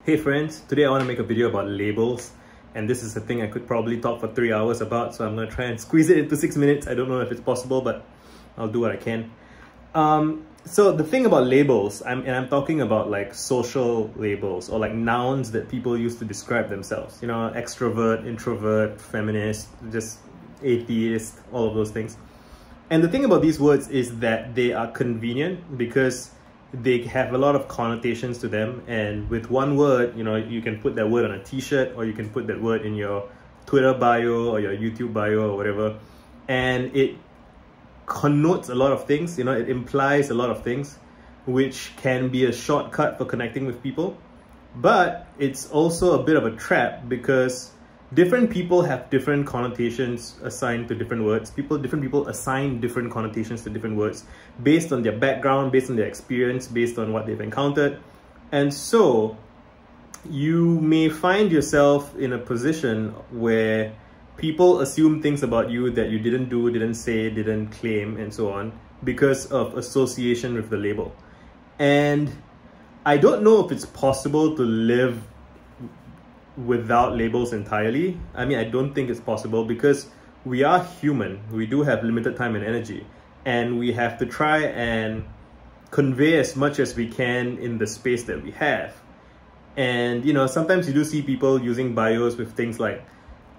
Hey friends, today I want to make a video about labels, and this is a thing I could probably talk for 3 hours about, so I'm going to try and squeeze it into 6 minutes. I don't know if it's possible, but I'll do what I can. So the thing about labels, I'm talking about like social labels or like nouns that people use to describe themselves. You know, extrovert, introvert, feminist, just atheist, all of those things. And the thing about these words is that they are convenient because they have a lot of connotations to them, and with one word, you know, you can put that word on a t-shirt, or you can put that word in your Twitter bio or your YouTube bio or whatever, and it connotes a lot of things. You know, it implies a lot of things, which can be a shortcut for connecting with people, but it's also a bit of a trap because different people have different connotations assigned to different words. Different people assign different connotations to different words based on their background, based on their experience, based on what they've encountered. And so you may find yourself in a position where people assume things about you that you didn't do, didn't say, didn't claim, and so on, because of association with the label. And I don't know if it's possible to live without labels entirely. I mean, I don't think it's possible because we are human. We do have limited time and energy, and we have to try and convey as much as we can in the space that we have. And, you know, sometimes you do see people using bios with things like,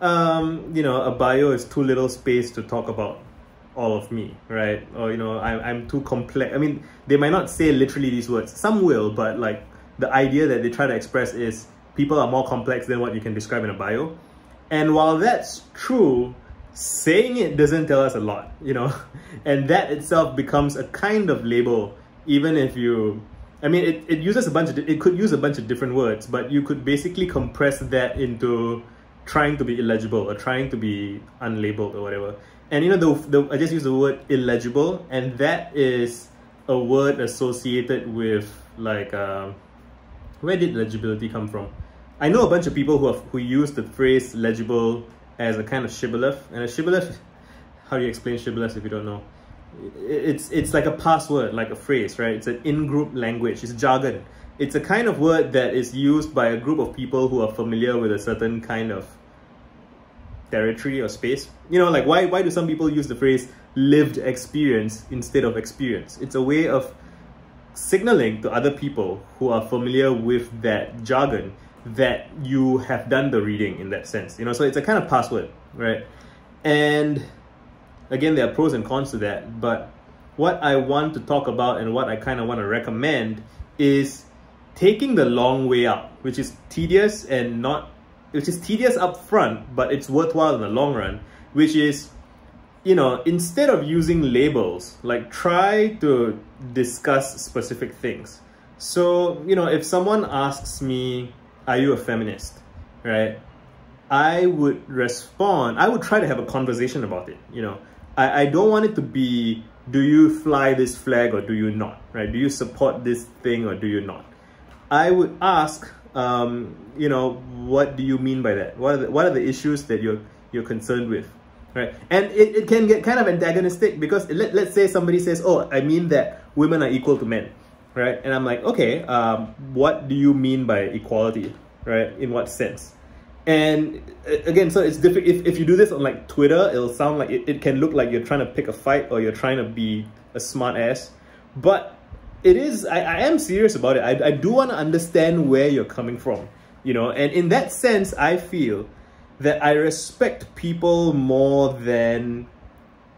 you know, a bio is too little space to talk about all of me, right? Or, you know, I'm too complex. I mean, they might not say literally these words. Some will, but like the idea that they try to express is people are more complex than what you can describe in a bio. And while that's true, saying it doesn't tell us a lot, you know, and that itself becomes a kind of label, even if you, I mean, it uses it could use a bunch of different words, but you could basically compress that into trying to be illegible or trying to be unlabeled or whatever. And you know, I just use the word illegible, and that is a word associated with like, where did legibility come from? I know a bunch of people who use the phrase legible as a kind of shibboleth. And a shibboleth, how do you explain shibboleth if you don't know? It's like a password, like a phrase, right? It's an in-group language, it's jargon. It's a kind of word that is used by a group of people who are familiar with a certain kind of territory or space. You know, like why do some people use the phrase lived experience instead of experience? It's a way of signaling to other people who are familiar with that jargon that you have done the reading in that sense, you know, so it's a kind of password, right? And again, there are pros and cons to that, but what I want to talk about and what I kind of want to recommend is taking the long way out, which is tedious up front, but it's worthwhile in the long run, which is, you know, instead of using labels, like try to discuss specific things. So, you know, if someone asks me, are you a feminist, right? I would respond, I would try to have a conversation about it, you know. I don't want it to be, do you fly this flag or do you not, right? Do you support this thing or do you not? I would ask, you know, what do you mean by that? What are the issues that you're concerned with, right? And it can get kind of antagonistic because let's say somebody says, oh, I mean that women are equal to men, right? And I'm like, okay, what do you mean by equality, right? In what sense? And again, so it's different. If you do this on like Twitter, it'll sound like it can look like you're trying to pick a fight or you're trying to be a smart ass. But it is, I am serious about it. I do want to understand where you're coming from, you know, and in that sense, I feel that I respect people more than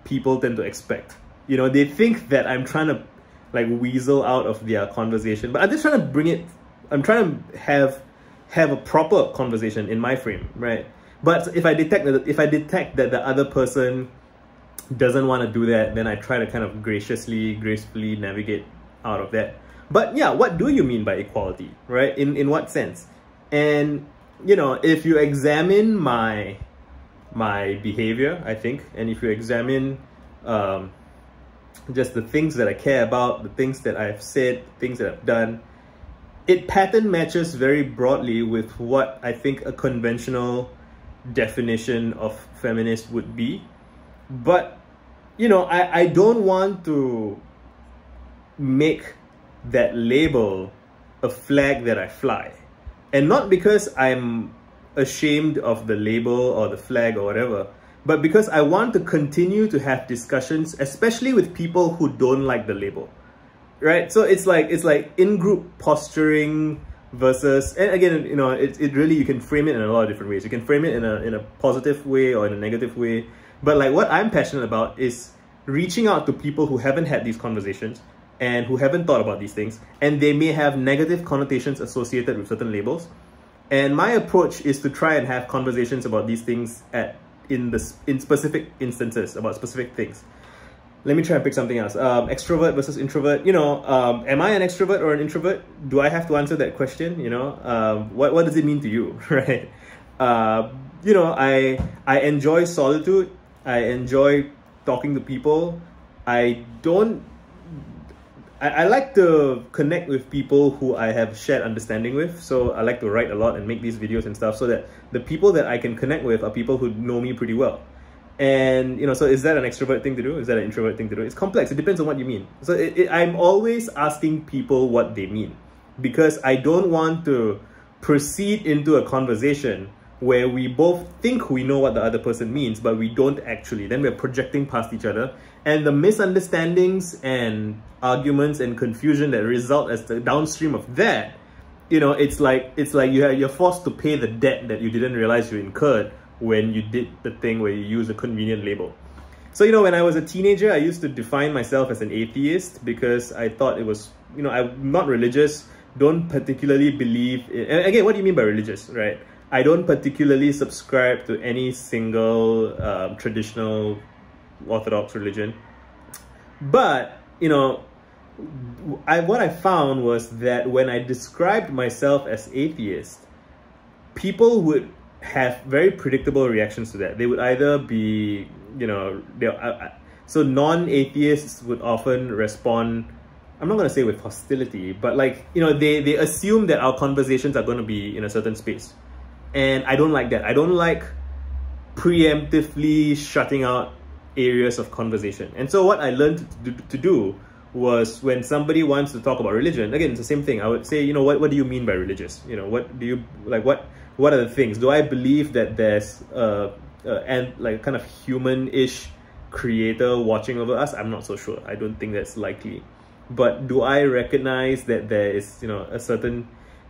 people tend to expect. You know, they think that I'm trying to like weasel out of their conversation, but I'm just trying to bring it, I'm trying to have a proper conversation in my frame, right? But if I detect that the other person doesn't want to do that, then I try to kind of gracefully navigate out of that. But yeah, what do you mean by equality, right? In what sense? And you know, if you examine my behavior, I think, and if you examine just the things that I care about, the things that I've said, things that I've done, it pattern matches very broadly with what I think a conventional definition of feminist would be. But, you know, I don't want to make that label a flag that I fly. And not because I'm ashamed of the label or the flag or whatever, but because I want to continue to have discussions, especially with people who don't like the label, right? So it's like in-group posturing versus, and again, you know, it really, you can frame it in a lot of different ways. You can frame it in a positive way or in a negative way. But like what I'm passionate about is reaching out to people who haven't had these conversations and who haven't thought about these things, and they may have negative connotations associated with certain labels. And my approach is to try and have conversations about these things in specific instances, about specific things. Let me try and pick something else. Extrovert versus introvert. You know, am I an extrovert or an introvert? Do I have to answer that question? You know, what does it mean to you, right? You know, I enjoy solitude. I enjoy talking to people. I like to connect with people who I have shared understanding with. So I like to write a lot and make these videos and stuff so that the people that I can connect with are people who know me pretty well. And, you know, so is that an extrovert thing to do? Is that an introvert thing to do? It's complex. It depends on what you mean. So I'm always asking people what they mean, because I don't want to proceed into a conversation where we both think we know what the other person means, but we don't actually. Then we're projecting past each other. And the misunderstandings and arguments and confusion that result as the downstream of that, you know, it's like you're forced to pay the debt that you didn't realize you incurred when you did the thing where you use a convenient label. So, you know, when I was a teenager, I used to define myself as an atheist because I thought it was, you know, I'm not religious, don't particularly believe in, and again, what do you mean by religious, right? I don't particularly subscribe to any single traditional Orthodox religion. But, you know, what I found was that when I described myself as atheist, people would have very predictable reactions to that. They would either be, you know, so non-atheists would often respond, I'm not going to say with hostility, but like, you know, they assume that our conversations are going to be in a certain space. And I don't like that. I don't like preemptively shutting out areas of conversation. And so what I learned to do was, when somebody wants to talk about religion, again, it's the same thing. I would say, you know, what do you mean by religious? You know, what do you, like, what are the things? Do I believe that there's and like kind of human-ish creator watching over us? I'm not so sure. I don't think that's likely. But do I recognize that there is, you know, a certain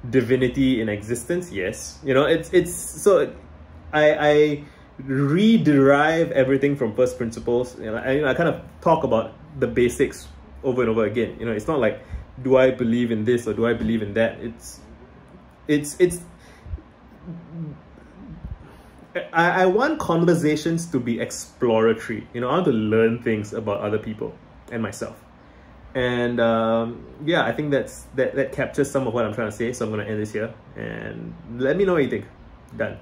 divinity in existence? Yes. You know, it's so I re-derive everything from first principles. You know, I kind of talk about the basics over and over again. You know, it's not like, do I believe in this or do I believe in that? I want conversations to be exploratory. You know, I want to learn things about other people and myself. And yeah, I think that captures some of what I'm trying to say. So I'm going to end this here, and let me know what you think. Done.